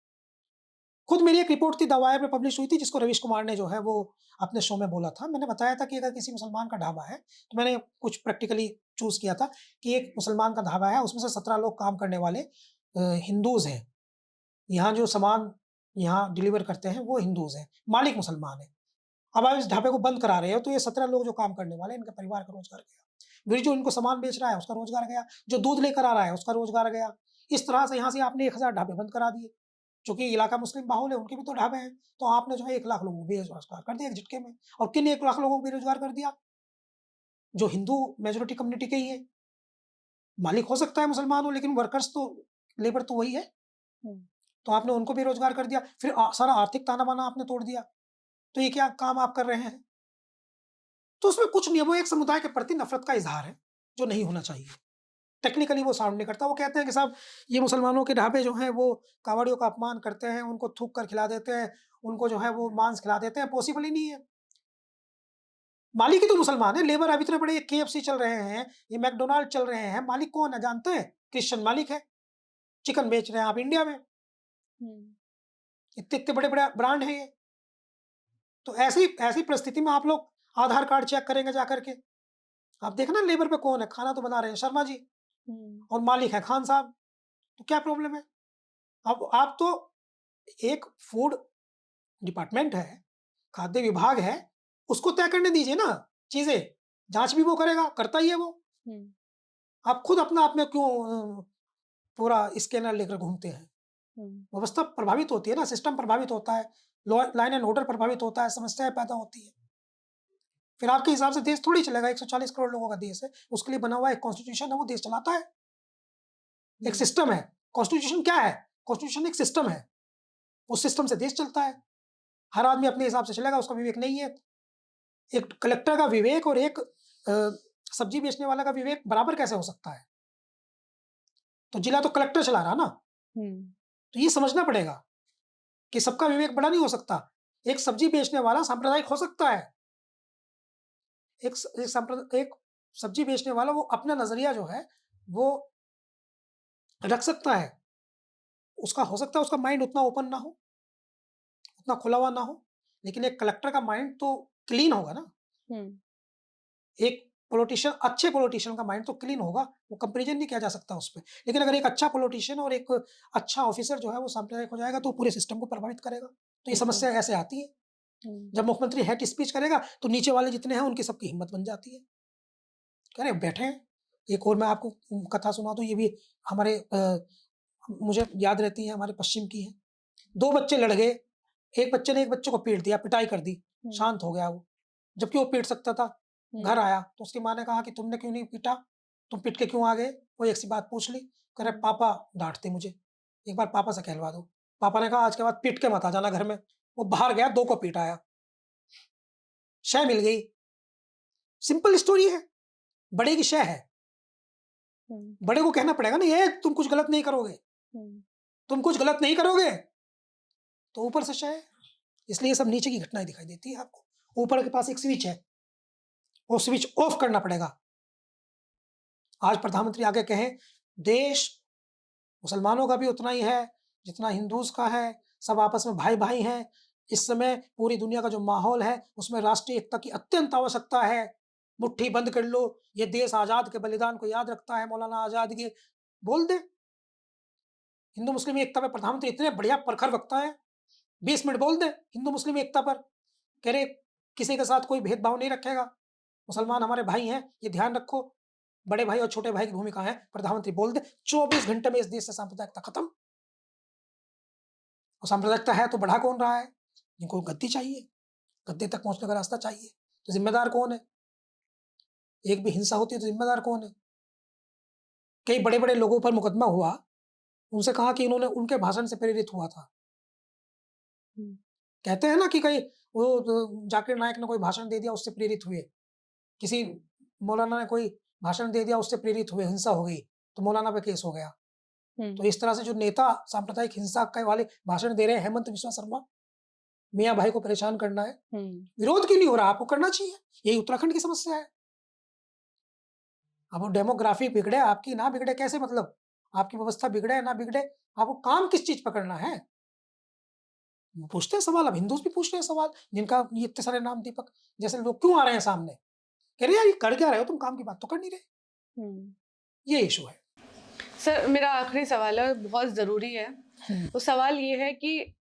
[SPEAKER 1] खुद मेरी एक रिपोर्ट थी, द वायर में पब्लिश हुई थी, जिसको रवीश कुमार ने जो है वो अपने शो में बोला था। मैंने बताया था कि अगर किसी मुसलमान का ढाबा है, तो मैंने कुछ प्रैक्टिकली चूज़ किया था कि एक मुसलमान का ढाबा है, उसमें से 17 लोग काम करने वाले हिंदूज़ हैं। यहाँ जो सामान यहाँ डिलीवर करते हैं, वो हिंदूज़ हैं, मालिक मुसलमान है। अब आप इस ढाबे को बंद करा रहे हो, तो ये 17 लोग जो काम करने वाले हैं, इनके परिवार का रोज़गार गया। फिर जो इनको सामान बेच रहा है, उसका रोज़गार गया। जो दूध लेकर आ रहा है, उसका रोज़गार गया। इस तरह से यहाँ से आपने 1000 ढाबे बंद करा दिए। चूँकि इलाका मुस्लिम बाहुल है, उनके भी तो ढाबे हैं, तो आपने जो है 1 लाख लोगों को बेरोज़गार कर दिया एक झटके में। और किन 1 लाख लोगों को बेरोज़गार कर दिया? जो हिंदू मेजॉरिटी कम्युनिटी के ही हैं। मालिक हो सकता है मुसलमान हो, लेकिन वर्कर्स तो लेबर तो वही है।
[SPEAKER 2] हुँ।
[SPEAKER 1] तो आपने उनको बेरोज़गार कर दिया। फिर सारा आर्थिक ताना-बाना आपने तोड़ दिया। तो ये क्या काम आप कर रहे हैं? तो उसमें कुछ नहीं है, वो एक समुदाय के प्रति नफ़रत का इज़हार है, जो नहीं होना चाहिए। टेक्निकली वो साउंड नहीं करता। वो कहते हैं कि साहब ये मुसलमानों के ढाबे जो हैं वो कावड़ियों का अपमान करते हैं, उनको थूक कर खिला देते हैं, उनको जो है वो मांस खिला देते हैं, पॉसिबल ही नहीं है। मालिक ही तो मुसलमान है, लेबर अब इतने बड़े केएफसी चल रहे हैं, ये मैकडॉनल्ड चल रहे हैं, मालिक कौन है जानते हैं? क्रिश्चियन मालिक है। चिकन बेच रहे हैं आप इंडिया में,
[SPEAKER 2] हुँ।
[SPEAKER 1] इतने-इतने बड़े-बड़े ब्रांड हैं ये। तो ऐसी ऐसी परिस्थिति में आप लोग आधार कार्ड चेक करेंगे जाकर के। आप देखना लेबर पे कौन है, खाना तो बना रहे हैं शर्मा जी
[SPEAKER 2] हुँ।
[SPEAKER 1] और मालिक हैं खान साहब, तो क्या प्रॉब्लम है? अब आप तो एक फूड डिपार्टमेंट है, खाद्य विभाग है, उसको तय करने दीजिए ना चीज़ें, जाँच भी वो करेगा, करता ही है वो।
[SPEAKER 2] हुँ।
[SPEAKER 1] आप खुद अपना आप में क्यों पूरा स्कैनर लेकर घूमते हैं?
[SPEAKER 2] हुँ।
[SPEAKER 1] व्यवस्था प्रभावित होती है ना, सिस्टम प्रभावित होता है, लॉ लाइन एंड ऑर्डर प्रभावित होता है, समस्याएँ पैदा होती हैं। फिर आपके हिसाब से देश थोड़ी चलेगा, 140 करोड़ लोगों का देश है, उसके लिए बना हुआ एक कॉन्स्टिट्यूशन है, वो देश चलाता है। एक
[SPEAKER 2] हुँ।
[SPEAKER 1] सिस्टम है, कॉन्स्टिट्यूशन क्या है? कॉन्स्टिट्यूशन एक सिस्टम है, उस सिस्टम से देश चलता है। हर आदमी अपने हिसाब से चलेगा, उसका विवेक नहीं है। एक कलेक्टर का विवेक और एक सब्जी बेचने वाला का विवेक बराबर कैसे हो सकता है? तो जिला तो कलेक्टर चला रहा ना,
[SPEAKER 2] हुँ।
[SPEAKER 1] तो ये समझना पड़ेगा कि सबका विवेक बड़ा नहीं हो सकता। एक सब्जी बेचने वाला सांप्रदायिक हो सकता है। एक सब्जी बेचने वाला वो अपना नज़रिया जो है, वो रख सकता है। उसका हो सकता है उसका माइंड उतना ओपन ना हो, उतना खुला हुआ ना हो, लेकिन एक कलेक्टर का माइंड तो क्लीन होगा ना।
[SPEAKER 2] हुँ।
[SPEAKER 1] एक पॉलिटिशियन अच्छे पॉलिटिशियन का माइंड तो क्लीन होगा, वो कंपैरिज़न नहीं किया जा सकता उसपे। लेकिन अगर एक अच्छा पॉलिटिशियन और एक अच्छा ऑफिसर जो है वो सांप्रदायिक हो जाएगा, तो पूरे सिस्टम को प्रभावित करेगा। तो ये
[SPEAKER 2] बिल्कुल।
[SPEAKER 1] समस्या ऐसे आती है।
[SPEAKER 2] हुँ।
[SPEAKER 1] जब मुख्यमंत्री हेट स्पीच करेगा, तो नीचे वाले जितने हैं उनकी सबकी हिम्मत बन जाती है। कह रहे बैठे हैं। एक और मैं आपको कथा सुना दूँ, ये भी हमारे मुझे याद रहती है, हमारे पश्चिम की है। 2 बच्चे लड़ गए, एक बच्चे ने एक बच्चे को पीट दिया, पिटाई कर दी,
[SPEAKER 2] हुँ।
[SPEAKER 1] शांत हो गया वो। जबकि वो पीट सकता था।
[SPEAKER 2] हुँ।
[SPEAKER 1] घर आया तो उसकी माँ ने कहा कि तुमने क्यों नहीं पीटा? तुम पीट के क्यों आ गए? कोई एक सी बात पूछ ली। कह रहे
[SPEAKER 2] हुँ।
[SPEAKER 1] पापा डाँटते मुझे, एक बार पापा से कहलवा दो। पापा ने कहा आज के बाद पीट के मत आ जाना घर में। वो बाहर गया, 2 को पीट आया, शय मिल गई। सिंपल स्टोरी है, बड़े की शय है।
[SPEAKER 2] हुँ।
[SPEAKER 1] बड़े को कहना पड़ेगा ना, ये तुम कुछ गलत नहीं करोगे,
[SPEAKER 2] हुँ।
[SPEAKER 1] तुम कुछ गलत नहीं करोगे, तो ऊपर से शय है। इसलिए ये सब नीचे की घटनाएँ दिखाई देती है आपको। ऊपर के पास एक स्विच है, वो स्विच ऑफ करना पड़ेगा। आज प्रधानमंत्री आके कहें, देश मुसलमानों का भी उतना ही है, जितना हिंदूज़ का है, सब आपस में भाई-भाई हैं। इस समय पूरी दुनिया का जो माहौल है, उसमें राष्ट्रीय एकता की अत्यंत आवश्यकता है। मुट्ठी बंद कर लो, ये देश आज़ाद के बलिदान को याद रखता है, मौलाना आज़ाद के बोल दे। हिंदू-मुस्लिम एकता पे प्रधानमंत्री इतने बढ़िया प्रखर वक्ता हैं, 20 मिनट बोल दें हिंदू-मुस्लिम एकता पर। कह रहे, किसी के साथ कोई भेदभाव नहीं रखेगा,
[SPEAKER 2] हुँ।
[SPEAKER 1] मुसलमान हमारे भाई हैं, ये ध्यान रखो। बड़े भाई और छोटे भाई की भूमिका है, प्रधानमंत्री बोल दे, 24 घंटे में इस देश से सांप्रदायिकता खत्म। और सांप्रदायिकता है तो बढ़ा कौन रहा है? इनको गद्दी चाहिए, गद्दी तक पहुँचने का रास्ता चाहिए। तो ज़िम्मेदार कौन है? एक भी हिंसा होती है तो ज़िम्मेदार कौन है? कई बड़े-बड़े लोगों पर मुकदमा हुआ, उनसे कहा कि इन्होंने उनके भाषण से प्रेरित हुआ था।
[SPEAKER 2] हुँ।
[SPEAKER 1] कहते हैं ना कि कहीं वो जाकिर नाइक ने कोई भाषण दे दिया, उससे प्रेरित हुए। किसी मौलाना ने कोई भाषण दे दिया, उससे प्रेरित हुए, हिंसा हो गई, तो मौलाना पे केस हो गया।
[SPEAKER 2] हुँ।
[SPEAKER 1] तो इस तरह से जो नेता सांप्रदायिक हिंसा के वाले भाषण दे रहे हैं, हेमंत बिस्वा शर्मा, मियाँ भाई को परेशान करना है,
[SPEAKER 2] हुँ।
[SPEAKER 1] विरोध क्यों नहीं हो रहा? आपको करना चाहिए। यही उत्तराखंड की समस्या है। अब वो डेमोग्राफी बिगड़े, आपकी ना बिगड़े कैसे मतलब? आपकी व्यवस्था बिगड़े या ना बिगड़े, आपको काम किस चीज़ पे करना है? पूछते हैं सवाल, अब हिंदूज भी पूछ रहे हैं सवाल, जिनका ये इतने सारे नाम दीपक जैसे लोग क्यों आ रहे हैं सामने? कह रहे यार ये कर क्या रहे हो तुम, काम की बात तो कर नहीं रहे।
[SPEAKER 2] हुँ।
[SPEAKER 1] ये इशू है।
[SPEAKER 2] सर मेरा आखिरी सवाल है और बहुत ज़रूरी है।
[SPEAKER 1] हुँ।
[SPEAKER 2] तो सवाल ये है कि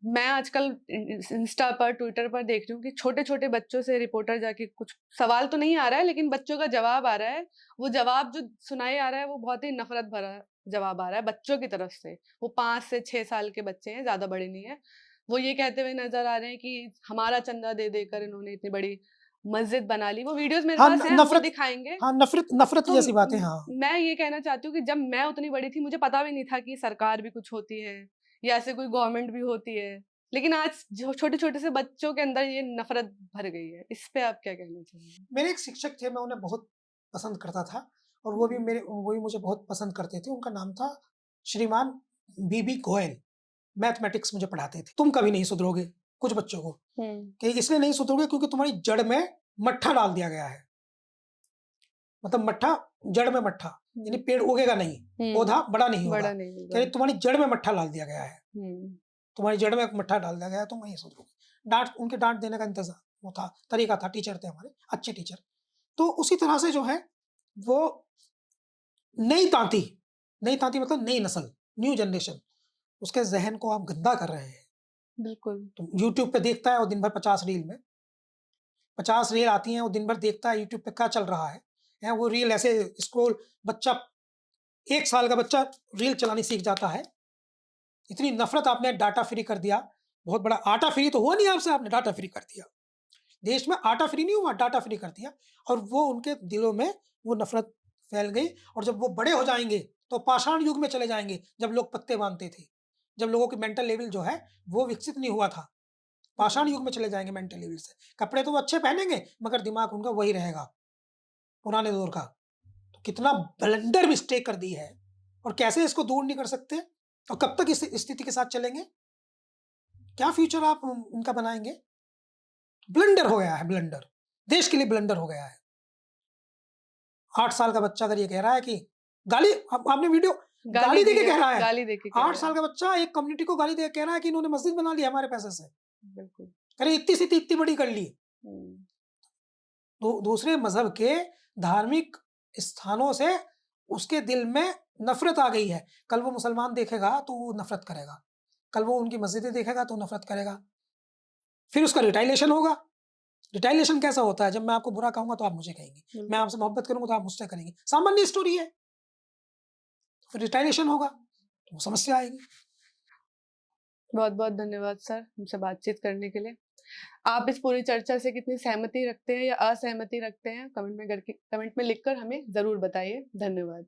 [SPEAKER 2] मैं आजकल इंस्टा पर, ट्विटर पर देख रही हूँ कि छोटे-छोटे बच्चों से रिपोर्टर जाके कुछ सवाल तो नहीं आ रहा है, लेकिन बच्चों का जवाब आ रहा है। वो जवाब जो सुनाए आ रहा है, वो बहुत ही नफ़रत भरा जवाब आ रहा है बच्चों की तरफ से। वो 5 से 6 साल के बच्चे हैं, ज़्यादा बड़े नहीं हैं। वो ये कहते हुए नज़र आ रहे हैं कि हमारा चंदा दे देकर इन्होंने इतनी बड़ी मस्जिद बना ली। वो वीडियोज़ मेरे
[SPEAKER 1] हाँ,
[SPEAKER 2] पास हैं, हम वो
[SPEAKER 1] नफ़रत,
[SPEAKER 2] दिखाएँगे।
[SPEAKER 1] हाँ, नफ़रत
[SPEAKER 2] तो
[SPEAKER 1] जैसी बातें, हाँ।
[SPEAKER 2] मैं ये कहना चाहती हूँ कि जब मैं उतनी बड़ी थी, मुझे पता भी नहीं था कि सरकार भी कुछ होती है या ऐसे कोई गवर्नमेंट भी होती है। लेकिन आज जो छोटे-छोटे से बच्चों के अंदर ये नफ़रत भर गई है। इस पे आप क्या कहना चाहेंगे?
[SPEAKER 1] मेरे एक शिक्षक थे, मैं उन्हें बहुत पसंद करता था और
[SPEAKER 2] हुँ,
[SPEAKER 1] वो भी मुझे बहुत पसंद करते थे। उनका नाम था श्रीमान बीबी गोयल, मैथमेटिक्स मुझे पढ़ाते थे। तुम कभी नहीं सुधरोगे, कुछ बच्चों को,
[SPEAKER 2] हुँ,
[SPEAKER 1] कि इसलिए नहीं सुधरोगे क्योंकि तुम्हारी जड़ में मट्ठा डाल दिया गया है। मतलब मट्ठा, जड़ में मट्ठा, यानी
[SPEAKER 2] हुँ,
[SPEAKER 1] पेड़ उगेगा नहीं, पौधा बड़ा नहीं होगा।
[SPEAKER 2] बड़ा नहीं
[SPEAKER 1] कह रहे
[SPEAKER 2] होगा।
[SPEAKER 1] तुम्हारी जड़ में मट्ठा डाल दिया गया है।
[SPEAKER 2] हुँ,
[SPEAKER 1] तुम्हारी जड़ में एक मट्ठा डाल दिया गया है, तुम नहीं सुधरोगे। उनके डाँट देने का इंतज़ाम वो था, तरीका था, टीचर थे हमारे, अच्छे टीचर। तो उसी तरह से जो है, वो नई तांती, नई तांती मतलब नई नस्ल, न्यू जनरेशन, उसके ज़हन को आप गंदा कर रहे हैं।
[SPEAKER 2] बिल्कुल।
[SPEAKER 1] तो यूट्यूब पे देखता है वो दिन भर 50 रील में, 50 रील आती हैं, वो दिन भर देखता है यूट्यूब पे क्या चल रहा है। हैं, वो रील ऐसे स्क्रॉल, बच्चा 1 साल का बच्चा रील चलानी सीख जाता है। इतनी नफ़रत आपने डाटा फ्री कर दिया, बहुत बड़ा आटा फ्री तो हुआ नहीं आपसे, आपने डाटा फ्री कर दिया। देश में आटा फ्री नहीं हुआ, डाटा फ्री कर दिया और वो उनके दिलों में वो नफ़रत फैल गई और जब वो बड़े हो जाएँगे, तो पाषाण युग में चले जाएँगे, जब लोग पत्ते बाँधते थे। जब लोगों की मेंटल लेवल जो है, वो विकसित नहीं हुआ था। पाषाण
[SPEAKER 2] हुँ,
[SPEAKER 1] युग में चले जाएँगे मेंटल लेवल से। कपड़े तो वो अच्छे पहनेंगे, मगर दिमाग उनका वही रहेगा, पुराने दौर का। तो कितना ब्लंडर मिस्टेक कर दी है और कैसे इसको दूर नहीं कर सकते और कब तक इस स्थिति के साथ चलेंगे? क्या फ्यूचर आप इनका बनाएँगे? ब्लंडर हो गया है, ब्लंडर। देश के लिए ब्लंडर हो गया है। 8 साल का बच्चा अगर ये कह रहा है कि गाली, आप आपने वीडियो,
[SPEAKER 2] गाली
[SPEAKER 1] गाली
[SPEAKER 2] दी
[SPEAKER 1] देके
[SPEAKER 2] है,
[SPEAKER 1] कह रहा है।
[SPEAKER 2] गाली दे के कह
[SPEAKER 1] 8
[SPEAKER 2] रहा
[SPEAKER 1] साल
[SPEAKER 2] है।
[SPEAKER 1] का बच्चा एक कम्युनिटी को गाली दे के कह रहा है कि इन्होंने मस्जिद बना ली हमारे पैसे से।
[SPEAKER 2] बिल्कुल।
[SPEAKER 1] अरे इतनी सी थी, इतनी बड़ी कर ली।
[SPEAKER 2] हुँ,
[SPEAKER 1] दूसरे मज़हब के धार्मिक स्थानों से उसके दिल में नफ़रत आ गई है। कल वो मुसलमान देखेगा तो वो नफ़रत करेगा। कल वो उनकी मस्जिदें देखेगा तो नफ़रत करेगा। फिर उसका रिटायलेशन होगा। रिटायलेशन कैसा होता है? जब मैं आपको बुरा कहूँगा तो आप मुझे कहेंगी। मैं
[SPEAKER 2] बिल्कुल।
[SPEAKER 1] आपसे मोहब्बत करूँगा तो आप मुझसे करेंगी। सामान्य स्टोरी है। फिर रिटायलेशन होगा, तो समस्या आएगी।
[SPEAKER 2] बहुत-बहुत धन्यवाद सर, हमसे बातचीत करने के लिए। आप इस पूरी चर्चा से कितनी सहमति रखते हैं या असहमति रखते हैं, कमेंट में लिखकर हमें ज़रूर बताइए। धन्यवाद।